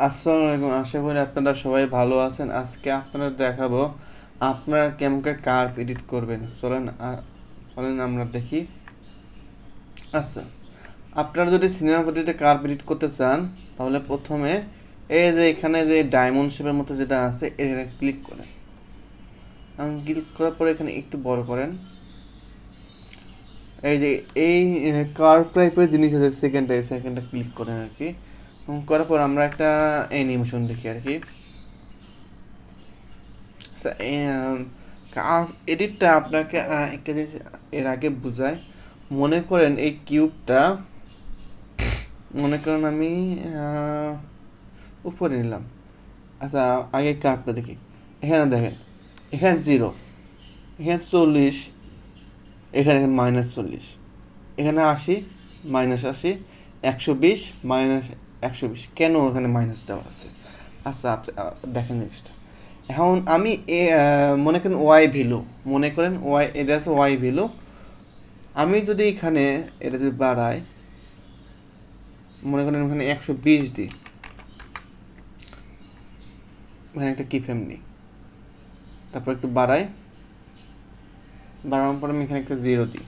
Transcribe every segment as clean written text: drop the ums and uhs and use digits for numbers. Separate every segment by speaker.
Speaker 1: আসসালামু আলাইকুম, আশা করি আপনারা সবাই ভালো আছেন। আজকে আপনারা দেখাবো আপনারা কেমন করে কার্ভ এডিট করবেন। চলেন আমরা দেখি। আচ্ছা, আপনারা যদি সিনেমা পদ্ধতিতে কার্ভ এডিট করতে চান তাহলে প্রথমে এই যে এখানে যে ডায়মন্ড শেপের মতো যেটা আছে এখানে ক্লিক করেন। ক্লিক করার পরে এখানে একটু বড় করেন। এই যে এই কার্ভ টাইপের জিনিস আছে, সেকেন্ডটা ক্লিক করেন আর কি। করার পর আমরা একটা অ্যানিমেশন দেখি আর কি। কার্ভ এডিটটা আপনাকে একটা জিনিস এর আগে বোঝায়। মনে করেন এই কিউবটা, মনে করেন আমি উপরে নিলাম। আচ্ছা, আগে কার্ভটা দেখি। এখানে দেখেন, এখানে 0, এখানে 40, এখানে -40, এখানে 80, -80, 120, -120। কেন এখানে মাইনাস দেওয়া আছে? আচ্ছা দেখেন জিনিসটা। এখন আমি মনে করেন ওয়াই ভ্যালু, মনে করেন ওয়াই, এটা আছে ওয়াই ভ্যালু। আমি যদি এখানে এটা যদি বাড়াই, মনে করেন এখানে 120 দিই, এখানে একটা কি ফ্রেম নিই, তারপর একটু বাড়ানোর পর আমি এখানে একটা 0 দিই।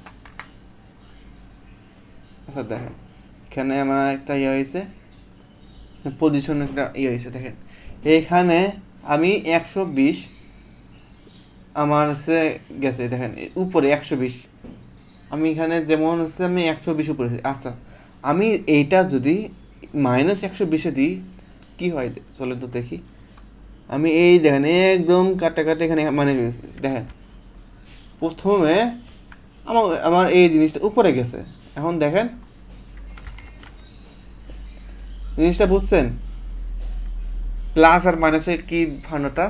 Speaker 1: আচ্ছা দেখেন, এখানে আমার একটা ইয়ে হয়েছে, পজিশন একটা ইয়ে হয়েছে। দেখেন এইখানে আমি 120 আমার হচ্ছে গেছে, দেখেন উপরে 120। আমি এখানে যেমন হচ্ছে আমি 120 উপরে। আচ্ছা, আমি এইটা যদি -120-এ দিই কি হয় চলেন তো দেখি। আমি এই দেখেন একদম কাটাকাটি এখানে মানে দেখেন প্রথমে আমার আমার এই জিনিসটা উপরে গেছে। এখন দেখেন জিনিসটা বুঝছেন, প্লাস আর মাইনাসের কি ভান্ডাটা।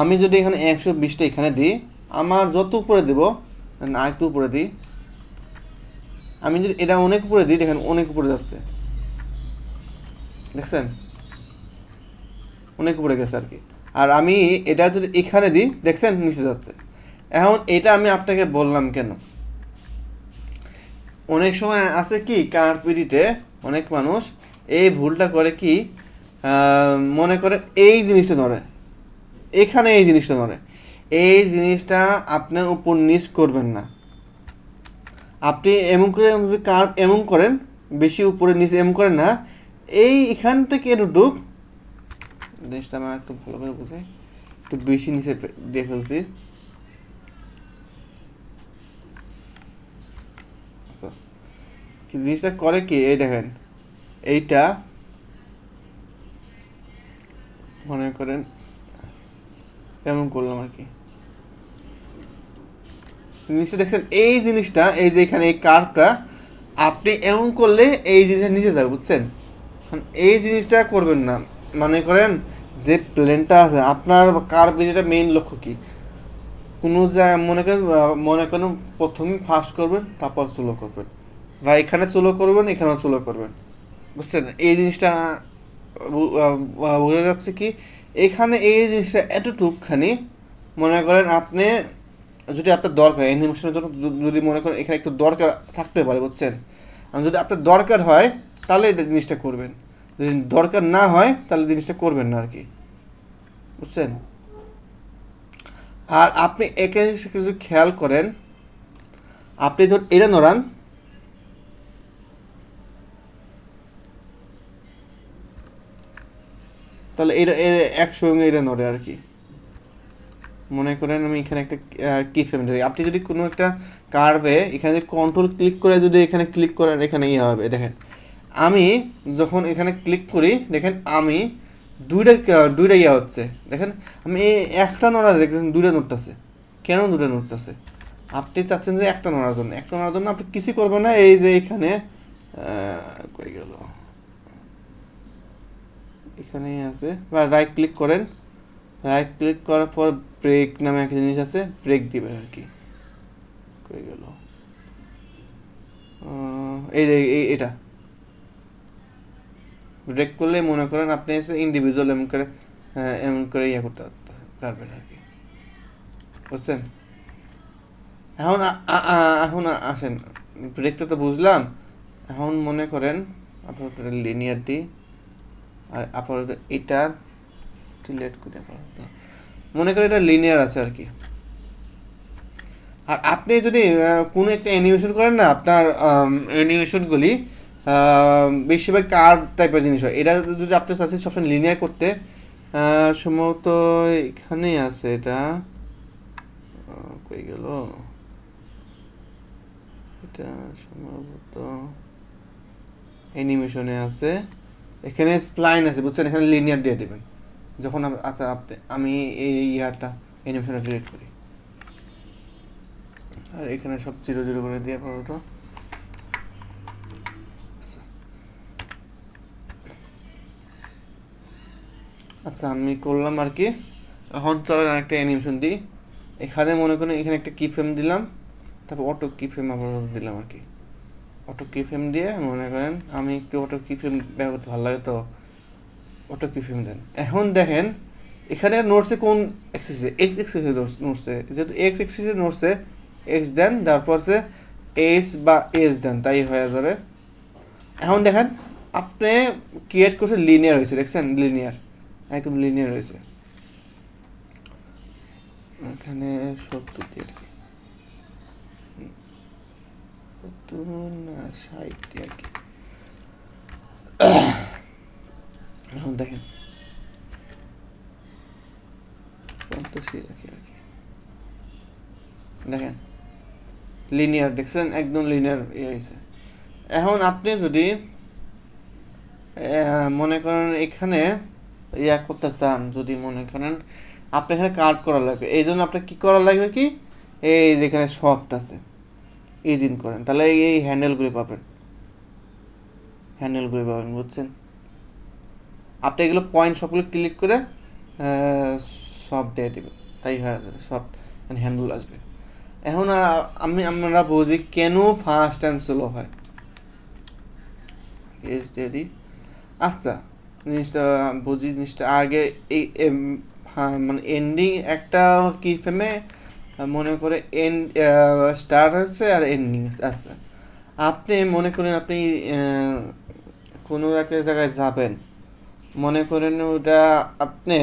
Speaker 1: আমি যদি এখানে 120টা এখানে দিই, আমার যত উপরে দেব, আর একটু উপরে দিই, আমি যদি এটা অনেক উপরে দিই, দেখেন অনেক উপরে যাচ্ছে, দেখছেন অনেক উপরে গেছে আর কি। আর আমি এটা যদি এখানে দিই, দেখছেন নিচে যাচ্ছে। এখন এটা আমি আপনাকে বললাম কেন, অনেক সময় আছে কি কার্ভ এডিটে অনেক মানুষ এই ভুলটা করে কি, মনে করে এই জিনিসটা ধরে, এখানে এই জিনিসটা ধরে, এই জিনিসটা আপনি উপর নিচ করবেন না। আপনি এমন করে যদি কার্ভ এমন করেন, বেশি উপরে নিচে এমন করেন না, এই এখান থেকে এটুক জিনিসটা আমার একটু ভালো করে বোঝাই, একটু বেশি নিচে দিয়ে ফেলছি। আচ্ছা, জিনিসটা করে কি, এই দেখেন এইটা মনে করেন এমন করলাম আর কি। জিনিসটা দেখছেন, এই জিনিসটা এই যে এখানে এই কার্ভটা আপনি এমন করলে এই জিনিসটা নিচে যাবে, বুঝছেন। এই জিনিসটা করবেন না। মনে করেন যে প্লেনটা আছে আপনার কার্ভ এডিটটা মেইন লক্ষ্য কি, কোনো জায়গায় মনে করেন প্রথমে ফার্স্ট করবেন, তারপর স্লো করবেন, বা এখানে স্লো করবেন, এখানেও স্লো করবেন, বুঝছেন। এই জিনিসটা বোঝা যাচ্ছে কি, এখানে এই জিনিসটা এতটুকখানি মনে করেন আপনি যদি আপনার দরকার অ্যানিমেশনের জন্য, যদি মনে করেন এখানে একটু দরকার থাকতে পারে, বুঝছেন। আর যদি আপনার দরকার হয় তাহলে এই জিনিসটা করবেন, যদি দরকার না হয় তাহলে জিনিসটা করবেন না আর কি, বুঝছেন। আর আপনি একে কিছু খেয়াল করেন, আপনি ধর এটা নড়ান, তাহলে এটা একসঙ্গে এটা নড়ে আর কি। মনে করেন আমি এখানে একটা কি ফ্রেম ধরি, আপনি যদি কোনো একটা কার্ভে এখানে যদি কন্ট্রোল ক্লিক করে যদি এখানে ক্লিক করেন, এখানে ইয়ে হবে। দেখেন আমি যখন এখানে ক্লিক করি, দেখেন আমি দুইটা ইয়ে হচ্ছে, দেখেন আমি একটা নড়া দেখেন দুইটা নড়তেছে। কেন দুটো নড়তেছে? আপনি চাচ্ছেন যে একটা নড়ার জন্য, একটা নড়ার জন্য আপনি কিছুই করবেন না। এই যে এখানে কই গেল, এখানেই আছে, বা রাইট ক্লিক করেন। রাইট ক্লিক করার পর ব্রেক নামে একটা জিনিস আছে, ব্রেক দিবেন আর কি। কই গেল, এই যে এটা ব্রেক করলে মনে করেন আপনি এসে ইন্ডিভিজুয়াল এমন করে ইয়ে করতে পারবেন আর কি, বুঝছেন। এখন এখন আসেন, ব্রেকটা তো বুঝলাম। এখন মনে করেন আপনার লিনিয়ার দিই, আর আপাতত এটা ডিলিট করে আপাতত মনে করেন এটা লিনিয়ার আছে আর কি। আর আপনি যদি কোনো একটা অ্যানিমেশন করেন না, আপনার অ্যানিমেশনগুলি বেশিরভাগ কার্ভ টাইপের জিনিস হয়। এটা যদি আপনি চাচ্ছেন সবসময় লিনিয়ার করতে, সম্ভবত এখানেই আছে এটা, কই গেল এটা, সম্ভবত অ্যানিমেশনে আছে, এখানে স্প্লাইন আছে বুঝছেন, এখানে লিনিয়ার দিয়ে দেবেন যখন আচ্ছা আমি এই ইয়ারটা অ্যানিমেশনটা ডিলিট করি, আর এখানে সব 0 0 করে দিয়ে আপাতত। আচ্ছা আমি করলাম আর কি। এখন চলেন একটা অ্যানিমেশন দিই। এখানে মনে করেন এখানে একটা কি ফ্রেম দিলাম, তারপর অটো কি ফ্রেম আবার দিলাম আর কি। অটো কি ফ্রেম দিয়ে মনে করেন আমি একটু অটো কি ফ্রেম ব্যবহার করতে ভালো লাগে, তো অটো কি ফ্রেম দেন। এখন দেখেন এখানে নোটসে কোন এক্সিসে, এক্স এক্সিসে নোটসে, যেহেতু এক্স এক্সিসে নোটসে এক্স দেন, তারপর হচ্ছে এস বা এস দেন, তাই হয়ে যাবে। এখন দেখেন আপনি ক্রিয়েট করছে লিনিয়ার হয়েছে, দেখছেন লিনিয়ার, একদম লিনিয়ার হয়েছে। এখানে 70 দিয়ে আর কি, 70 না 60 দিয়ে আর কি। এখন দেখেন 50 রাখি আর কি, দেখেন লিনিয়ার, দেখছেন একদম লিনিয়ার ইয়ে হয়েছে। এখন আপনি যদি মনে করেন এখানে ইয়া করতে চান, যদি মনে করেন আপনি এখানে কাট করা লাগবে, এই জন্য আপনার কী করা লাগবে কি, এই যেখানে সফট আছে ইজ ইন করেন, তাহলে এই হ্যান্ডেলগুলি পাবেন, হ্যান্ডেলগুলি পাবেন বুঝছেন। আপনি এগুলো পয়েন্ট সবগুলো ক্লিক করে সব দিয়ে দেবেন, তাই হয় সফট হ্যান্ডেল আসবে। এখন আমরা বুঝি কেন ফার্স্ট অ্যান্ড স্লো হয়, এস দিয়ে দিই। আচ্ছা জিনিসটা বুঝি, জিনিসটা আগে এই মানে এন্ডিং একটা কি ফ্রেমে মনে করে এন্ড স্টার্ট আছে আর এন্ডিং আছে। আচ্ছা আপনি মনে করেন আপনি কোনো একটা জায়গায় যাবেন, মনে করেন ওটা আপনি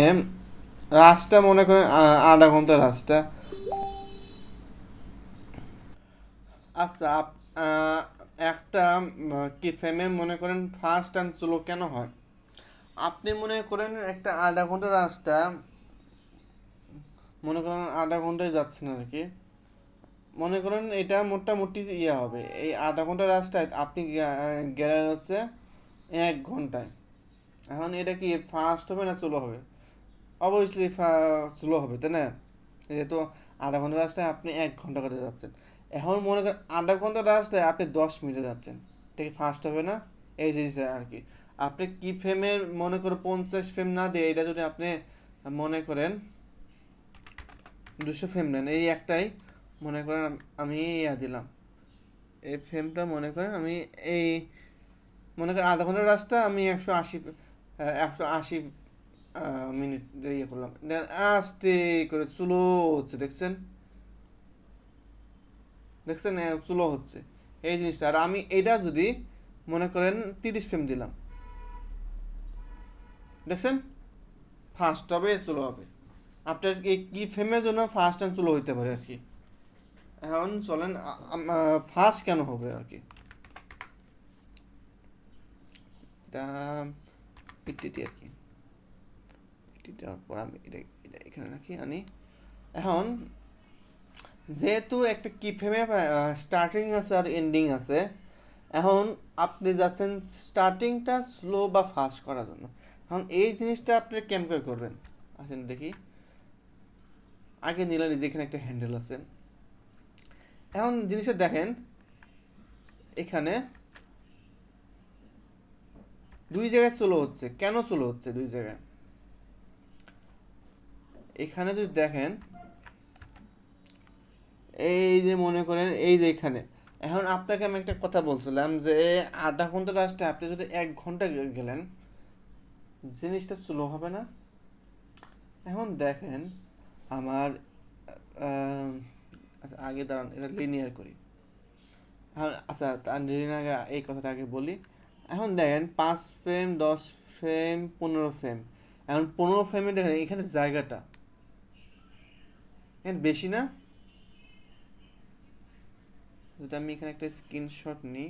Speaker 1: রাস্তা মনে করেন আধা ঘন্টা রাস্তা। আচ্ছা একটা কি ফ্রেমে মনে করেন ফাস্ট অ্যান্ড স্লো কেন হয়, আপনি মনে করেন একটা আধা ঘন্টা রাস্তা, মনে করেন আধা ঘন্টায় যাচ্ছেন আর কি, মনে করেন এটা মোটামুটি ইয়ে হবে, এই আধা ঘন্টা রাস্তায় আপনি গেলেন হচ্ছে 1 ঘন্টায়। এখন এটা কি ফাস্ট হবে না স্লো হবে, অবভিয়াসলি স্লো হবে তাই না, যেহেতু আধা ঘন্টা রাস্তায় আপনি 1 ঘন্টা করে যাচ্ছেন। এখন মনে করেন আধা ঘন্টা রাস্তায় আপনি 10 মিনিটে যাচ্ছেন, এটা কি ফাস্ট হবে না, এই জিনিস আর কি। আপনি কি ফ্রেমের মনে করেন 50 ফ্রেম না দিয়ে এটা যদি আপনি মনে করেন 200 ফ্রেম নেন, এই একটাই মনে করেন আমি ইয়া দিলাম, এই ফ্রেমটা মনে করেন আমি এই মনে করেন আধা ঘন্টার রাস্তা আমি 180 মিনিট ইয়ে করলাম, দেন আস্তে করে চুলো হচ্ছে, দেখছেন দেখছেন চুলো হচ্ছে এই জিনিসটা। আর আমি এটা যদি মনে করেন 30 ফ্রেম দিলাম, দেখছেন ফাস্ট হবে স্লো হবে, আপনার এই কি ফ্রেমের জন্য ফাস্ট অ্যান্ড স্লো হইতে পারে আর কি। এখন চলেন ফাস্ট কেন হবে আর কি, এটা ইটিটি আর কি, ইটিটার পর আমি এটা এটা এখানে রাখি আনি। এখন যেহেতু একটা কি ফ্রেমে স্টার্টিং আছে আর এন্ডিং আছে, এখন আপনি যাচ্ছেন স্টার্টিংটা স্লো বা ফাস্ট করার জন্য। এখন এই জিনিসটা আপনি কেমন করবেন, আসেন দেখি। আগে নিলেন যেখানে একটা হ্যান্ডেল আছে, এখন জিনিসটা দেখেন এখানে দুই জায়গায় স্লো হচ্ছে, কেন স্লো হচ্ছে দুই জায়গায়, এখানে যদি দেখেন এই যে মনে করেন এই যে এখানে, এখন আপনাকে আমি একটা কথা বলছিলাম যে আধা ঘন্টা রাস্তায় আপনি যদি 1 ঘন্টা গেলেন জিনিসটা স্লো হবে না। এখন দেখেন আমার আচ্ছা আগে দাঁড়ান এটা লিনিয়ার করি। হ্যাঁ আচ্ছা তার লিনিয়ার আগে এই কথাটা আগে বলি। এখন দেখেন 5 ফ্রেম, 10 ফ্রেম, 15 ফ্রেম। এখন 15 ফ্রেমে দেখেন এখানে জায়গাটা এখানে বেশি না? যদি আমি এখানে একটা স্ক্রিনশট নিই,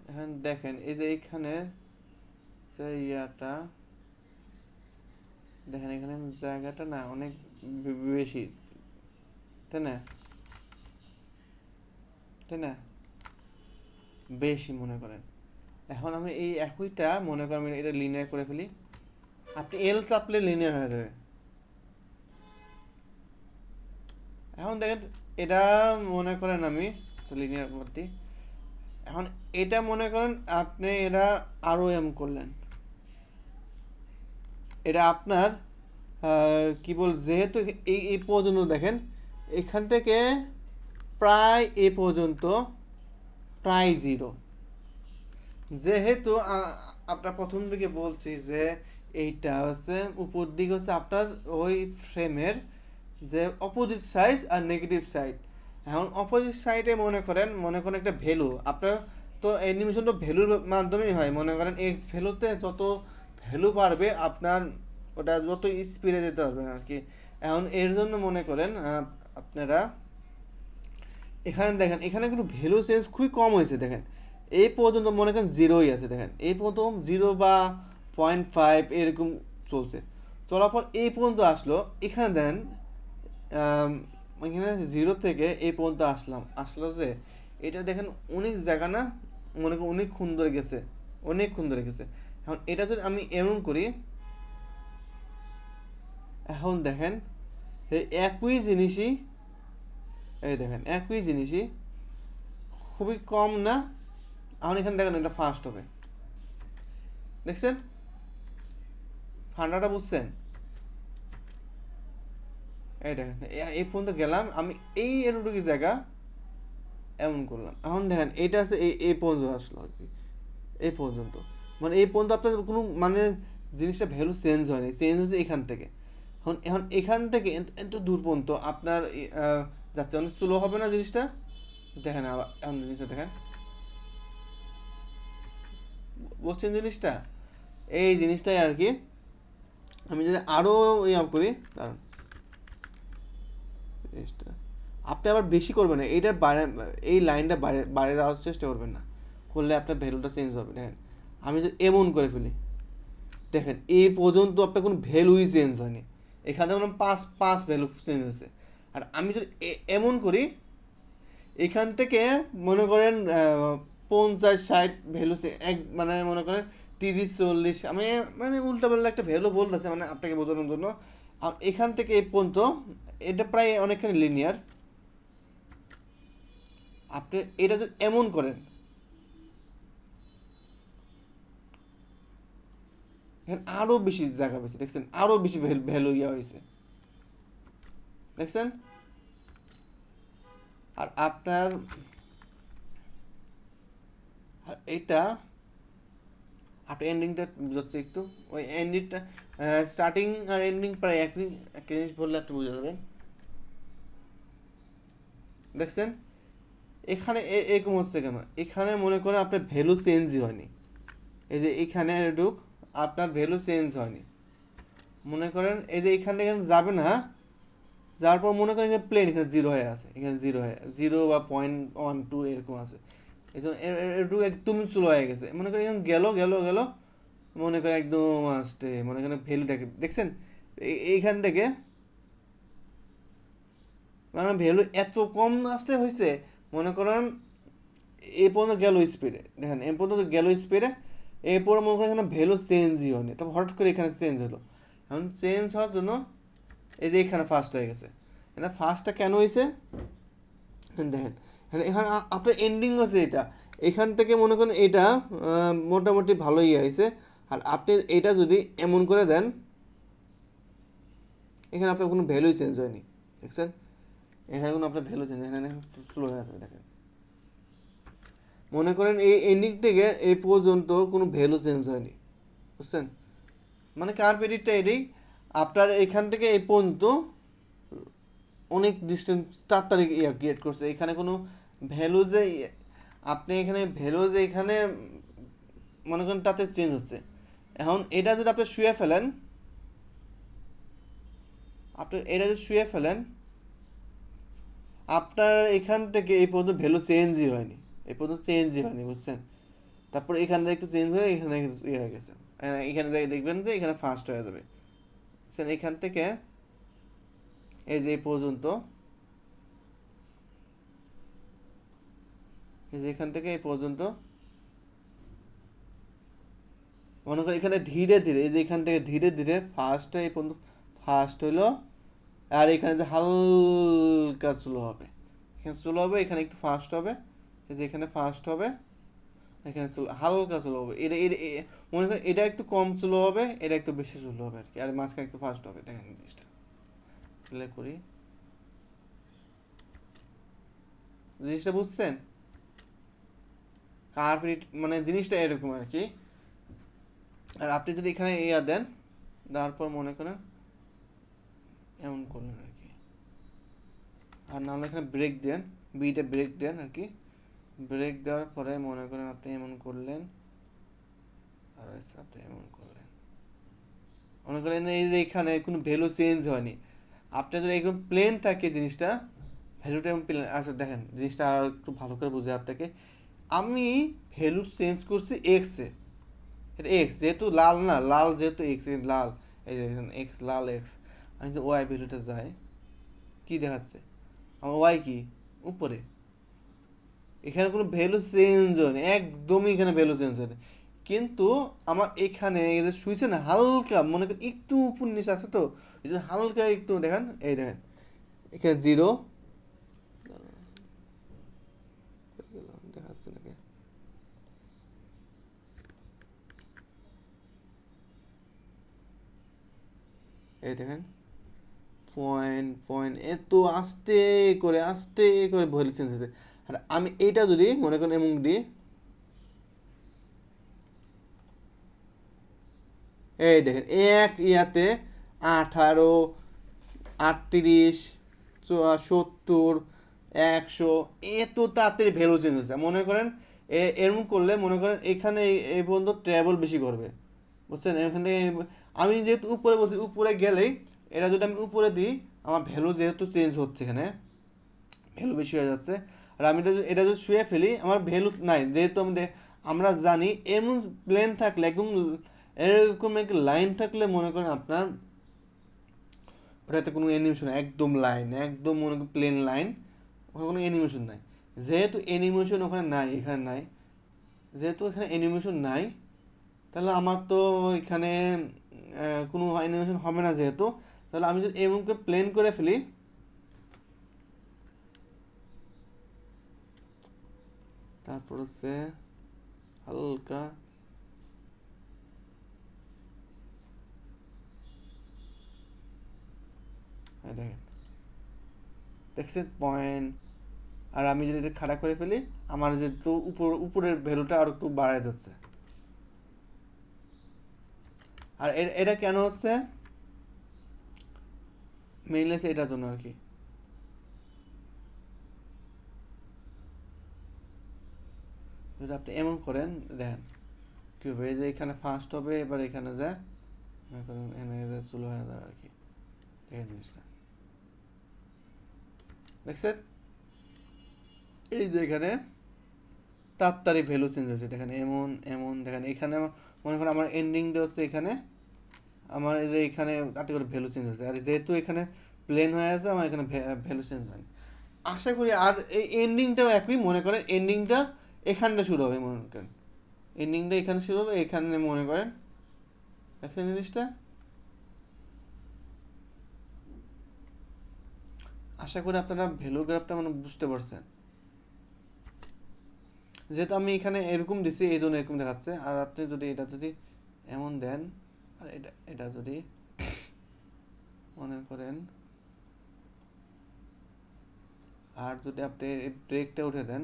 Speaker 1: এখন দেখেন এই যে এইখানে যে ইয়াটা দেখেন, এখানে জায়গাটা না অনেক বেশি, তাই না? তাই না? বেশি মনে করেন। এখন আমি এই একইটা মনে করেন আমি এটা লিনিয়ার করে ফেলি। আপনি এল চাপলে লিনিয়ার হয়ে যাবে। এখন দেখেন এটা মনে করেন আমি লিনিয়ার করতে, এখন এটা মনে করেন আপনি এটা আরও এম করলেন, এটা আপনার কি বল, যেহেতু এই পর্যন্ত দেখেন এখান থেকে প্রায় এ পর্যন্ত প্রায় জিরো, যেহেতু আপনার প্রথম দিকে বলছি যে এইটা হচ্ছে উপর দিকে হচ্ছে আপনার ওই ফ্রেমের যে অপোজিট সাইড আর নেগেটিভ সাইড। এখন অপোজিট সাইডে মনে করেন একটা ভ্যালু আপনার, তো অ্যানিমেশনটা ভ্যালুর মাধ্যমেই হয়। মনে করেন এক্স ভ্যালুতে যত ভ্যালু পারবে আপনার ওটা যত স্পিডে যেতে পারবে আর কি। এখন এর জন্য মনে করেন আপনারা এখানে দেখেন এখানে কিন্তু ভ্যালু চেঞ্জ খুবই কম হয়েছে। দেখেন এই পর্যন্ত মনে করেন জিরোই আছে, দেখেন এই প্রথম জিরো বা 0.5 এরকম চলছে, চলার পর এই পর্যন্ত আসলো। এখানে দেন এখানে জিরো থেকে এই পর্যন্ত আসলো যে এটা দেখেন অনেক জায়গা না, মনে করেন অনেকক্ষণ ধরে গেছে, অনেকক্ষণ ধরে গেছে। এখন এটা যদি আমি এমন করি, এখন দেখেন এই একই জিনিসই, এই দেখেন একই জিনিসই খুবই কম না? এখন এখানে দেখেন এটা ফাস্ট হবে, দেখছেন ফান্ডাটা বুঝছেন? এই দেখেন এই পর্যন্ত গেলাম আমি, এই এতটুকু জায়গা এমন করলাম। এখন দেখেন এটা আছে এই পর্যন্ত আসলো আর কি, এই পর্যন্ত, মানে এই পর্যন্ত আপনার কোনো মানে জিনিসটা ভ্যালু চেঞ্জ হয়নি, চেঞ্জ হচ্ছে এখান থেকে। এখন এখান থেকে এত দূর পর্যন্ত আপনার যাচ্ছে, অনেক স্লো হবে না জিনিসটা? দেখেন আবার এখন জিনিসটা দেখেন, বুঝছেন জিনিসটা? এই জিনিসটাই আর কি। আমি যদি আরও ইয়ে করি, কারণ জিনিসটা আপনি আবার বেশি করবেন না, এইটার বাইরে এই লাইনটা বাইরে বাইরে যাওয়ার চেষ্টা করবেন না, করলে আপনার ভ্যালুটা চেঞ্জ হবে। দেখেন আমি যদি এমন করে ফেলি, দেখেন এই পর্যন্ত আপনার কোনো ভ্যালুই চেঞ্জ হয়নি, এখানে কোনো পাঁচ পাঁচ ভ্যালু চেঞ্জ হয়েছে। আর আমি যদি এমন করি, এখান থেকে মনে করেন 50-60 ভ্যালু এক মানে মনে করেন 30-40, আমি মানে উল্টাপাল্টা একটা ভ্যালু বলতেছে মানে আপনাকে বোঝানোর জন্য। আর এখান থেকে এই পর্যন্ত এটা প্রায় অনেকখানি লিনিয়ার। আপনি এটা যদি এমন করেন, এখানে আরও বেশি জায়গা পেয়েছে, দেখছেন আরও বেশি ভ্যালু ইয়া হয়েছে, দেখছেন? আর আপনার আর এটা আপনার এন্ডিংটা বুঝাচ্ছে একটু, ওই এন্ডিংটা স্টার্টিং আর এন্ডিং প্রায় একই, একটা জিনিস বললে আপনি বুঝে যাবেন। দেখছেন এখানে এরকম হচ্ছে কেন? এখানে মনে করেন আপনার ভ্যালু চেঞ্জই হয়নি, এই যে এখানে ঢুক আপনার ভ্যালু চেঞ্জ হয়নি। মনে করেন এই যে এখানে যাবে না, যার পর মনে করেন এখানে প্লেন এখানে জিরো হয়ে আছে, এখানে জিরো হয়ে জিরো বা 0.12 এরকম আছে। এই জন্য এটুকু একদম চলো হয়ে গেছে, মনে করেন এখন গেল গেল গেল, মনে করেন একদম আসতে মনে করেন ভ্যালুটাকে দেখছেন এইখান থেকে, মানে ভ্যালু এত কম আসতে হয়েছে। মনে করেন এ পর্যন্ত গেল স্পিডে, দেখেন এ পর্যন্ত গেল স্পিডে, এরপর মনে করেন এখানে ভ্যালু চেঞ্জই হয়নি, তবে হঠাৎ করে এখানে চেঞ্জ হলো। এখন চেঞ্জ হওয়ার জন্য এই যে এখানে ফার্স্ট হয়ে গেছে। এটা ফার্স্টটা কেন হয়েছে দেখেন, এখানে আপনার এন্ডিং হচ্ছে এটা, এখান থেকে মনে করেন এটা মোটামুটি ভালোই হয়েছে। আর আপনি এটা যদি এমন করে দেন, এখানে আপনার কোনো ভ্যালুই চেঞ্জ হয়নি, দেখছেন? এখানে কোনো আপনার ভ্যালু চেঞ্জ, এখানে স্লো হয়ে আছে। দেখেন মনে করেন এই এন্ডিং থেকে এই পর্যন্ত কোনো ভ্যালু চেঞ্জ হয়নি, বুঝছেন? মানে কার্ভ এডিটটা এটাই, আপনার এখান থেকে এই পর্যন্ত অনেক ডিস্টেন্স তাড়াতাড়ি ক্রিয়েট করছে। এখানে কোনো ভ্যালু যে আপনি এখানে ভ্যালু যে এখানে মনে করেন তাতে চেঞ্জ হচ্ছে। এখন এটা যদি আপনি শুয়ে ফেলেন, আপনি এটা যদি শুয়ে ফেলেন, আপনার এখান থেকে এই পর্যন্ত ভ্যালু চেঞ্জই হয়নি, এই পর্যন্ত চেঞ্জই হয়নি, বুঝছেন? তারপর এখান থেকে একটু চেঞ্জ হয়ে এখানে ইয়ে হয়ে গেছে, এখানে দেখবেন যে এখানে ফার্স্ট হয়ে যাবে, বুঝছেন? এখান থেকে এই যে এই পর্যন্ত, এই যে এখান থেকে এই পর্যন্ত মনে করেন এখানে ধীরে ধীরে, এই যে এখান থেকে ধীরে ধীরে ফার্স্ট এই পর্যন্ত ফার্স্ট হইলো, আর এখানে যে হালকা স্লো হবে, এখানে স্লো হবে, এখানে একটু ফাস্ট হবে, এই যে এখানে ফাস্ট হবে, এখানে স্লো, হালকা স্লো হবে। এটা এটা মনে করেন এটা একটু কম স্লো হবে, এটা একটু বেশি স্লো হবে আর কি, আর মাঝখানে একটু ফাস্ট হবে। দেখেন জিনিসটা প্লে করি, জিনিসটা বুঝছেন? কার্ভ মানে জিনিসটা এরকম আর কি। আর আপনি যদি এখানে ইয়া দেন, দেওয়ার পর মনে করেন এমন করলেন আর কি, আর নাহলে এখানে ব্রেক দেন, বিটা ব্রেক দেন আর কি। ব্রেক দেওয়ার পরে মনে করেন আপনি এমন করলেন, আর আপনি এমন করলেন, মনে করেন এই যে এখানে কোনো ভ্যালু চেঞ্জ হয়নি। আপনার যদি এরকম প্লেন থাকে জিনিসটা, ভ্যালুটা এমন প্লেন, আচ্ছা দেখেন জিনিসটা আর একটু ভালো করে বুঝে আপনাকে। আমি ভ্যালু চেঞ্জ করছি এক্সে, এটা এক্স যেহেতু লাল না, লাল যেহেতু এক্স লাল, এই দেখেন এক্স লাল এক্স। আমি যদি ওয়াই ভ্যালুটা যাই, কি দেখাচ্ছে আমার ওয়াই কি উপরে, এখানে কোনো ভ্যালু চেঞ্জ হয়নি, একদমই এখানে ভ্যালু চেঞ্জ হয়নি। কিন্তু আমার এখানে এই যে শুইছে না হালকা, মনে করেন একটু উপর নিচে আছে তো, এই যে হালকা একটু দেখেন, এই দেখেন এখানে জিরো দেখাচ্ছে নাকি, এই দেখেন পয়েন্ট পয়েন্ট এত আস্তে করে ভ্যালু চেঞ্জ হয়েছে। আর আমি এইটা যদি মনে করেন এমন দিই, এই দেখেন এক ইয়াতে 18, 38, 70, 100, এত তাড়াতাড়ি ভ্যালু চেঞ্জ হচ্ছে। মনে করেন এরকম করলে মনে করেন এখানে এই পর্যন্ত ট্রাভেল বেশি করবে, বুঝছেন? এখানে আমি যেহেতু উপরে বলছি, উপরে গেলেই এটা যদি আমি উপরে দিই, আমার ভ্যালু যেহেতু চেঞ্জ হচ্ছে, এখানে ভ্যালু বেশি হয়ে যাচ্ছে। আর আমি এটা যদি শুয়ে ফেলি, আমার ভ্যালু নাই, যেহেতু আমরা জানি এমন প্লেন থাকলে একদম এরকম একটা লাইন থাকলে মনে করেন আপনার ওটাতে কোনো অ্যানিমেশন, একদম লাইন, একদম মনে করেন প্লেন লাইন, ওখানে কোনো অ্যানিমেশন নাই। যেহেতু অ্যানিমেশন ওখানে নাই, এখানে নাই, যেহেতু এখানে অ্যানিমেশন নাই, তাহলে আমার তো এখানে কোনো অ্যানিমেশন হবে না যেহেতু, তাহলে আমি যদি এমনকে প্লেন করে ফেলি, তারপর হচ্ছে হালকা দেখেন, দেখছেন পয়েন্ট। আর আমি যদি এটা খাড়া করে ফেলি, আমার যেহেতু উপরের ভ্যালুটা আর একটু বাড়ায় যাচ্ছে। আর এটা কেন হচ্ছে, মেইনলি এটার জন্য আর কি। যদি আপনি এমন করেন, দেখেন কী হবে, এই যে এখানে ফার্স্ট হবে, এবার এখানে যায় মনে করেন এখানে চুলো হয়ে যাবে আর কি। দেখেন জিনিসটা দেখছেন, এই যে এখানে তাড়াতাড়ি ভ্যালু চেঞ্জ হয়েছে, দেখেন এমন এমন, দেখেন এখানে মনে করেন আমার এন্ডিংটা হচ্ছে এখানে, আমার এই যে এখানে তাতে করে ভ্যালু চেঞ্জ হয়েছে। আর যেহেতু এখানে প্লেন হয়ে আছে, আমার এখানে ভ্যালু চেঞ্জ হয়নি। আশা করি। আর এই এন্ডিংটাও একই, মনে করেন এন্ডিংটা এখানটা শুরু হবে, মনে করেন এন্ডিংটা এখানে শুরু হবে, এখানে মনে করেন দেখছেন জিনিসটা। আশা করি আপনারা ভ্যালু গ্রাফটা মানে বুঝতে পারছেন। যেহেতু আমি এখানে এরকম দিছি, এই জন্য এরকম দেখাচ্ছে। আর আপনি যদি এটা যদি এমন দেন, আর এটা এটা যদি মনে করেন, আর যদি আপনি ব্রেকটা উঠে দেন,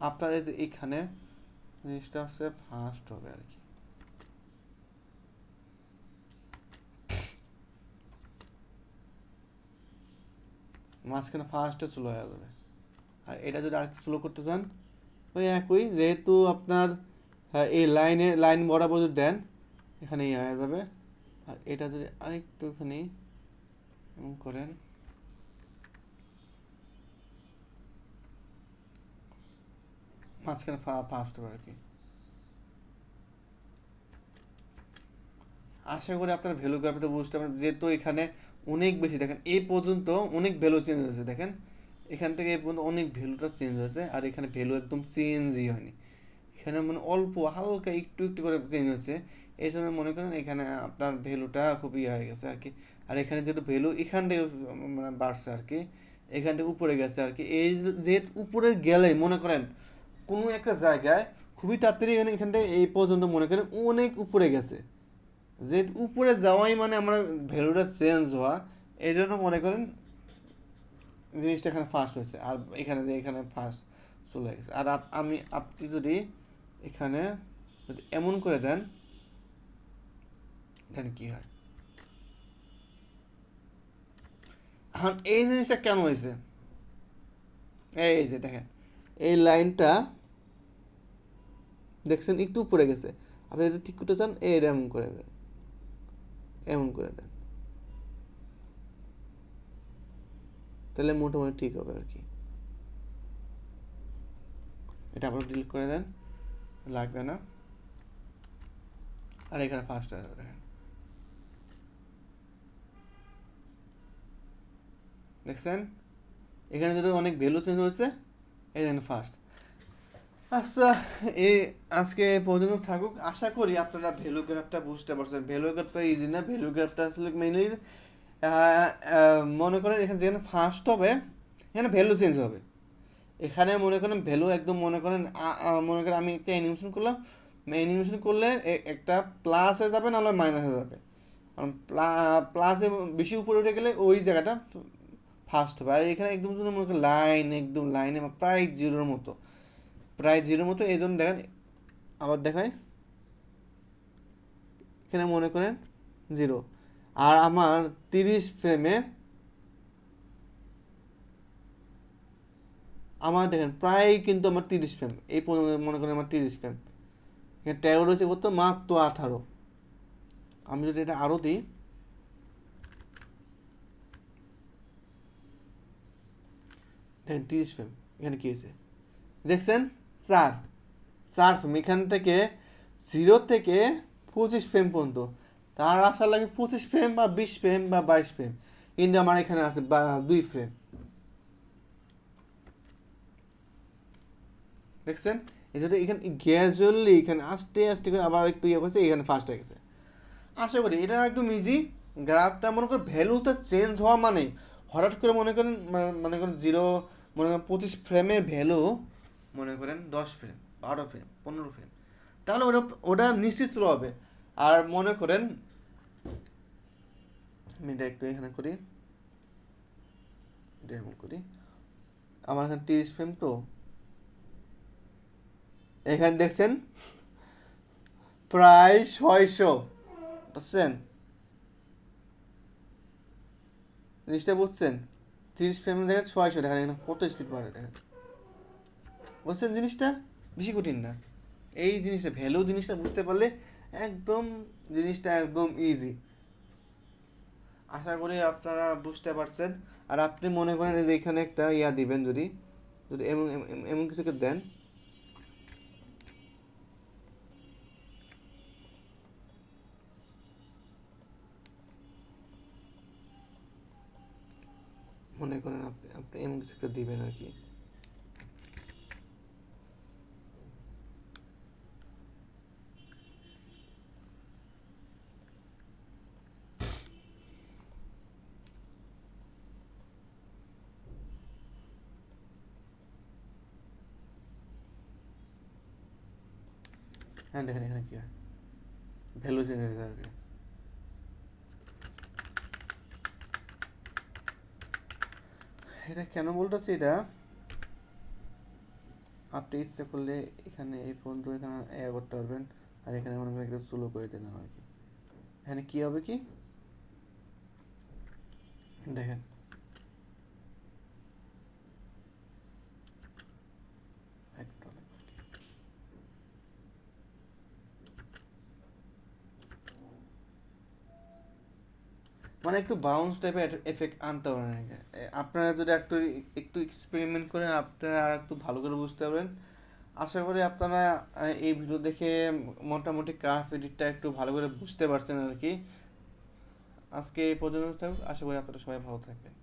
Speaker 1: আপনার এই যে এখানে জিনিসটা হচ্ছে ফাস্ট হবে আর কি। মাঝখানে ফাস্টে স্লো হয়ে যাবে। আর এটা যদি আরেকটু স্লো করতে চান ওই একই, যেহেতু আপনার এই লাইন বরাবর যদি দেন এখানে ইয়ে হয়ে যাবে। আর এটা যদি আরেকটুখানি এমন করেন, মাঝখানে ফাস্ট হবে আর কি। আশা করি আপনার ভ্যালু গ্রাফটা বুঝতে পারবেন, যেহেতু এখানে অনেক বেশি দেখেন এই পর্যন্ত অনেক ভ্যালু চেঞ্জ হয়েছে। দেখেন এখান থেকে এই পর্যন্ত অনেক ভ্যালুটা চেঞ্জ হয়েছে, আর এখানে ভ্যালু একদম চেঞ্জই হয়নি। এখানে মানে অল্প হালকা একটু একটু করে চেঞ্জ হচ্ছে। এই জন্য মনে করেন এখানে আপনার ভ্যালুটা খুবই ইয়ে হয়ে গেছে আর কি। আর এখানে যেহেতু ভ্যালু এখান থেকে মানে বাড়ছে আর কি, এখান থেকে উপরে গেছে আর কি। এই যেহেতু উপরে গেলে মনে করেন কোনো একটা জায়গায় খুবই তাড়াতাড়ি এখান থেকে এই পর্যন্ত মনে করেন অনেক উপরে গেছে। যেহেতু উপরে যাওয়াই মানে আমরা ভ্যালুটা চেঞ্জ হওয়া, এই জন্য মনে করেন জিনিসটা এখানে ফার্স্ট হয়েছে। আর এখানে ফার্স্ট চলে গেছে। আর আপনি যদি এখানে যদি এমন করে দেন, দেন কি হয়। এখন এই জিনিসটা কেন হয়েছে, এই যে দেখেন এই লাইনটা দেখছেন একটু উপরে গেছে। আপনি যদি ঠিক করতে চান এটা এমন করে দেন, এমন করে দেন, তাহলে মোটামুটি ঠিক হবে আর কি। এটা আবার ডিলিট করে দেন, লাগবে না। আর এখানে ফার্স্ট হয়ে যাবে দেখেন, দেখছেন এখানে যদি অনেক ভ্যালু চেঞ্জ হয়েছে, এই দেখেন ফার্স্ট। আচ্ছা, এই আজকে এ পর্যন্ত থাকুক। আশা করি আপনারা ভ্যালু গ্রাফটা বুঝতে পারছেন। ভ্যালু গ্রাফটা ইজি না, ভ্যালু গ্রাফটা আসলে মেইনলি মনে করেন এখানে যেখানে ফার্স্ট হবে এখানে ভ্যালু চেঞ্জ হবে। এখানে মনে করেন ভ্যালু একদম মনে করেন আমি একটা অ্যানিমেশন করলাম, অ্যানিমেশন করলে একটা প্লাসে যাবে নাহলে মাইনাসে যাবে। কারণ প্লাসে বেশি উপরে উঠে গেলে ওই জায়গাটা ফার্স্ট হবে। আর এখানে একদম যদি মনে করেন লাইন, একদম লাইনে প্রায় জিরোর মতো, প্রায় জিরোর মতো। এই জন্য দেখেন আবার দেখায় এখানে মনে করেন জিরো। আর আমার 30 ফ্রেমে আমার দেখেন প্রায় কিন্তু আমার 30 ফ্রেম, এই মনে করেন আমার 30 ফ্রেম। এখানে ট্যাগ রয়েছে কত, মাত্র 18। আমি যদি এটা আরও দিই, দেখেন 30 ফ্রেম। এখানে কী হয়েছে দেখছেন, 4 ফ্রেম। এখান থেকে 0 থেকে 25 ফ্রেম পর্যন্ত, তার আশা লাগে 25 ফ্রেম বা 20 ফ্রেম বা 22 ফ্রেম, কিন্তু আমার এখানে আছে 2 ফ্রেম। দেখছেন এই জন্য এখানে গ্র্যাজুয়ালি এখানে আস্তে আস্তে করে আবার একটু ইয়ে করছে, এখানে ফার্স্ট হয়ে গেছে। আশা করি এটা একদম ইজি। গ্রাফটা মনে করেন ভ্যালুটা চেঞ্জ হওয়া মানে হঠাৎ করে মনে করেন মনে করেন জিরো, মনে করেন 25 ফ্রেমের ভ্যালু মনে করেন 10 ফ্রেম, 12 ফ্রেম, 15 ফ্রেম, তাহলে ওটা ওটা নিশ্চিত স্লো হবে। আর মনে করেন আমি এটা একটু এখানে করি, এটা এমন করি, আমার এখানে 30 ফ্রেম তো এখানে দেখছেন প্রায় 600, বুঝছেন জিনিসটা, বুঝছেন 30 ফ্রেমের জায়গায় 600, দেখেন এখানে কত স্পিড বাড়ে দেখেন, বুঝছেন জিনিসটা বেশি কঠিন না। এই জিনিসটা ভ্যালু জিনিসটা বুঝতে পারলে একদম জিনিসটা একদম ইজি। আশা করি আপনারা বুঝতে পারছেন। আর আপনি মনে করেন যে এখানে একটা ইয়া দিবেন, যদি যদি এমন এমন কিছু একটা দেন, মনে করেন আপনি আপনি এমন কিছু একটা দিবেন আর কি। হ্যাঁ দেখেন এখানে কি হয়, ভ্যালু চেঞ্জ হয়ে যায় আর কি। এটা কেন বলতেছি, এটা আপনি ইচ্ছা করলে এখানে এই পর্যন্ত এখানে করতে পারবেন, আর এখানে মনে করেন একটু স্লো করে দিলাম আর কি। এখানে কি হবে কি দেখেন, একদম মানে একটু বাউন্স টাইপের এফেক্ট আনতে পারেন আর কি। আপনারা যদি একটু একটু এক্সপেরিমেন্ট করেন আপনারা আর একটু ভালো করে বুঝতে পারবেন। আশা করি আপনারা এই ভিডিও দেখে মোটামুটি কার্ভ এডিটটা একটু ভালো করে বুঝতে পারছেন আর কি। আজকে এই পর্যন্ত থাকুক, আশা করি আপনারা সবাই ভালো থাকবেন।